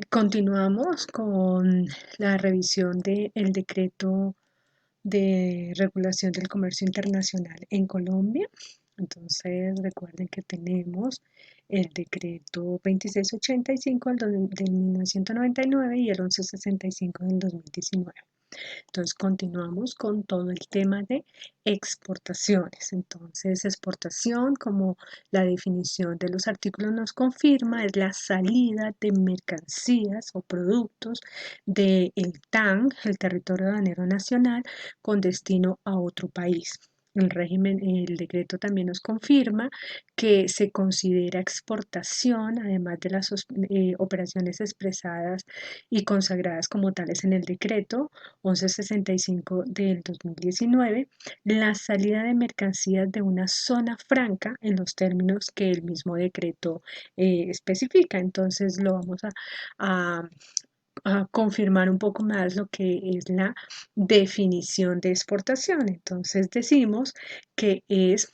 Continuamos con la revisión del decreto de regulación del comercio internacional en Colombia. Entonces, recuerden que tenemos el decreto 2685 del 1999 y el 1165 del 2019. Entonces continuamos con todo el tema de exportaciones. Entonces, exportación, como la definición de los artículos nos confirma, es la salida de mercancías o productos del TAN, el territorio aduanero nacional, con destino a otro país. El decreto también nos confirma que se considera exportación, además de las operaciones expresadas y consagradas como tales en el decreto 1165 del 2019, la salida de mercancías de una zona franca en los términos que el mismo decreto especifica. Entonces lo vamos a a confirmar un poco más lo que es la definición de exportación. Entonces decimos que es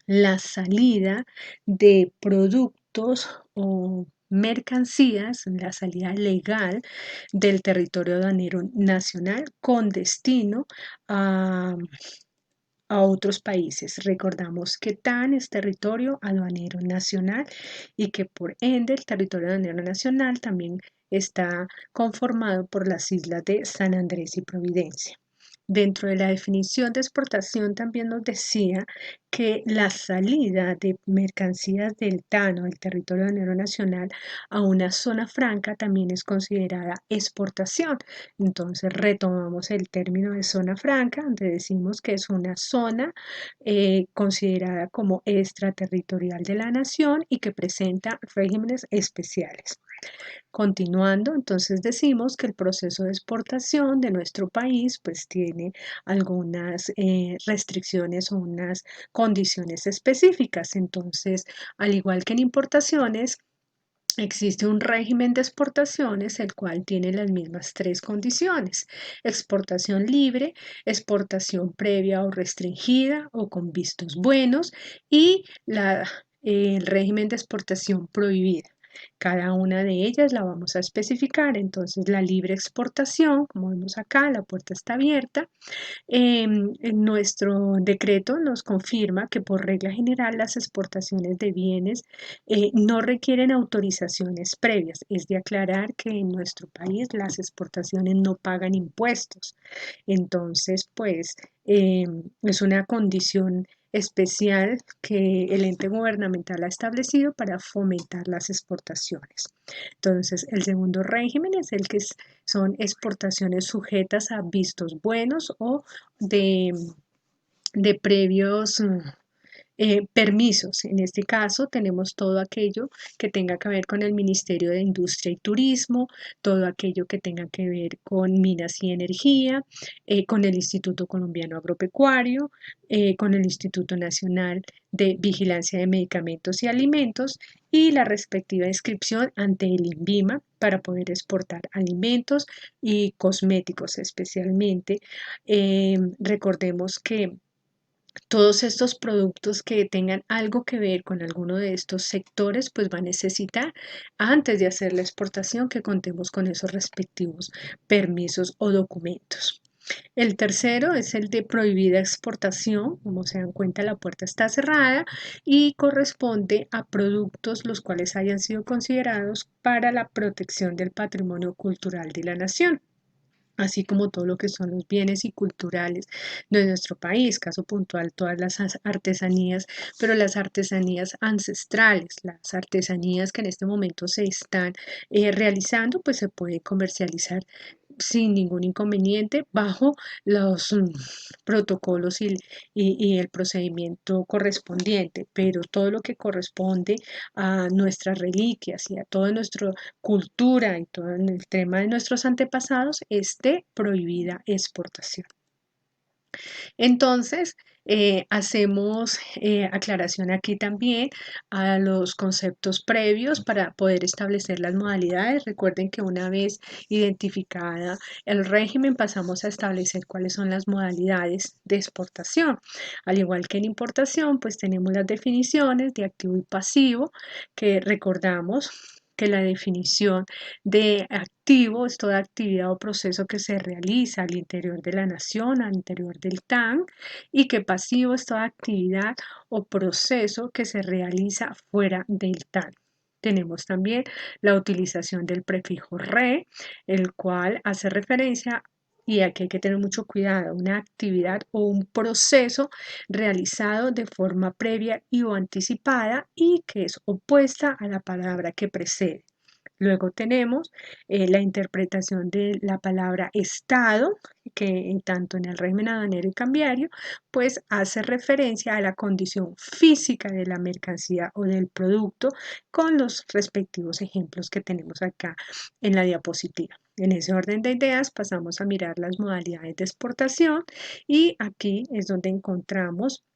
la salida de productos o mercancías, la salida legal del territorio aduanero nacional con destino a otros países. Recordamos que TAN es territorio aduanero nacional y que por ende el territorio aduanero nacional también está conformado por las islas de San Andrés y Providencia. Dentro de la definición de exportación también nos decía que la salida de mercancías del TAN o del territorio aduanero nacional a una zona franca también es considerada exportación. Entonces retomamos el término de zona franca, donde decimos que es una zona considerada como extraterritorial de la nación y que presenta regímenes especiales. Continuando, entonces decimos que el proceso de exportación de nuestro país pues tiene algunas restricciones o unas condiciones específicas. Entonces, al igual que en importaciones, existe un régimen de exportaciones el cual tiene las mismas tres condiciones: exportación libre, exportación previa o restringida o con vistos buenos y el régimen de exportación prohibida. Cada una de ellas la vamos a especificar. Entonces, la libre exportación, como vemos acá, la puerta está abierta. En nuestro decreto nos confirma que por regla general las exportaciones de bienes no requieren autorizaciones previas. Es de aclarar que en nuestro país las exportaciones no pagan impuestos. Entonces, pues es una condición especial que el ente gubernamental ha establecido para fomentar las exportaciones. Entonces, el segundo régimen es el que son exportaciones sujetas a vistos buenos o de, de previos permisos. En este caso tenemos todo aquello que tenga que ver con el Ministerio de Industria y Turismo, todo aquello que tenga que ver con minas y energía, con el Instituto Colombiano Agropecuario, con el Instituto Nacional de Vigilancia de Medicamentos y Alimentos y la respectiva inscripción ante el INVIMA para poder exportar alimentos y cosméticos especialmente. Recordemos que todos estos productos que tengan algo que ver con alguno de estos sectores, pues va a necesitar, antes de hacer la exportación, que contemos con esos respectivos permisos o documentos. El tercero es el de prohibida exportación. Como se dan cuenta, la puerta está cerrada y corresponde a productos los cuales hayan sido considerados para la protección del patrimonio cultural de la nación, así como todo lo que son los bienes y culturales de nuestro país, caso puntual, todas las artesanías, pero las artesanías ancestrales, las artesanías que en este momento se están realizando, pues se puede comercializar sin ningún inconveniente bajo los protocolos y el procedimiento correspondiente, pero todo lo que corresponde a nuestras reliquias y a toda nuestra cultura y todo el tema de nuestros antepasados es de prohibida exportación. Entonces, hacemos aclaración aquí también a los conceptos previos para poder establecer las modalidades. Recuerden que una vez identificada el régimen, pasamos a establecer cuáles son las modalidades de exportación. Al igual que en importación, pues tenemos las definiciones de activo y pasivo que recordamos. que la definición de activo es toda actividad o proceso que se realiza al interior de la nación, al interior del TAN, y que pasivo es toda actividad o proceso que se realiza fuera del TAN. Tenemos también la utilización del prefijo re, el cual hace referencia, y aquí hay que tener mucho cuidado, una actividad o un proceso realizado de forma previa y o anticipada y que es opuesta a la palabra que precede. Luego tenemos la interpretación de la palabra estado, que tanto en el régimen aduanero y cambiario, pues hace referencia a la condición física de la mercancía o del producto con los respectivos ejemplos que tenemos acá en la diapositiva. En ese orden de ideas pasamos a mirar las modalidades de exportación y aquí es donde encontramos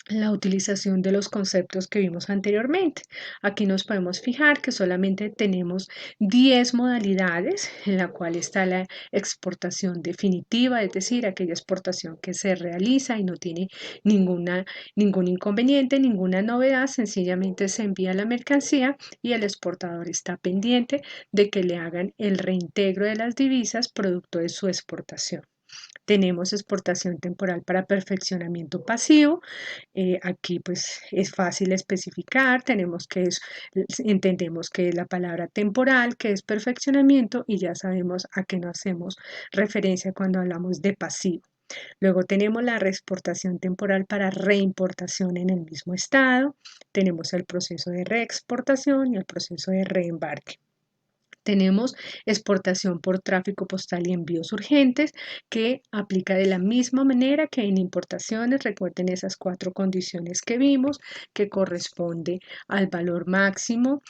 la utilización de los conceptos que vimos anteriormente. Aquí nos podemos fijar que solamente tenemos 10 modalidades, en la cual está la exportación definitiva, es decir, aquella exportación que se realiza y no tiene ningún inconveniente, ninguna novedad, sencillamente se envía la mercancía y el exportador está pendiente de que le hagan el reintegro de las divisas producto de su exportación. Tenemos exportación temporal para perfeccionamiento pasivo. Aquí pues es fácil especificar, entendemos que es la palabra temporal, que es perfeccionamiento y ya sabemos a qué nos hacemos referencia cuando hablamos de pasivo. Luego tenemos la reexportación temporal para reimportación en el mismo estado. Tenemos el proceso de reexportación y el proceso de reembarque. Tenemos exportación por tráfico postal y envíos urgentes, que aplica de la misma manera que en importaciones. Recuerden esas 4 condiciones que vimos, que corresponde al valor máximo,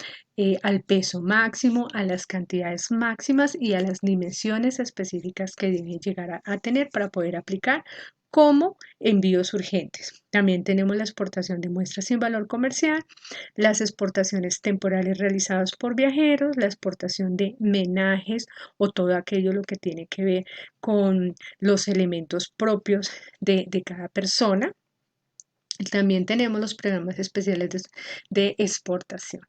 al peso máximo, a las cantidades máximas y a las dimensiones específicas que debe llegar a tener para poder aplicar como envíos urgentes. También tenemos la exportación de muestras sin valor comercial, las exportaciones temporales realizadas por viajeros, la exportación de menajes o todo aquello lo que tiene que ver con los elementos propios de cada persona. También tenemos los programas especiales de exportación.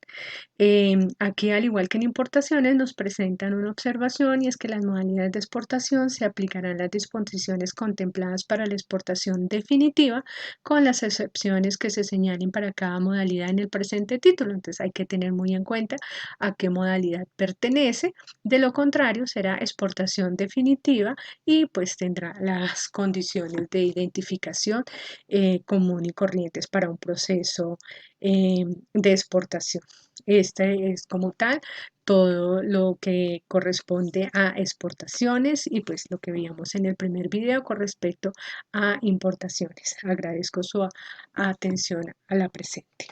Aquí, al igual que en importaciones, nos presentan una observación y es que las modalidades de exportación se aplicarán las disposiciones contempladas para la exportación definitiva con las excepciones que se señalen para cada modalidad en el presente título. Entonces hay que tener muy en cuenta a qué modalidad pertenece. De lo contrario, será exportación definitiva y pues tendrá las condiciones de identificación común y corrientes para un proceso de exportación. Este es como tal todo lo que corresponde a exportaciones y pues lo que veíamos en el primer video con respecto a importaciones. Agradezco su atención a la presente.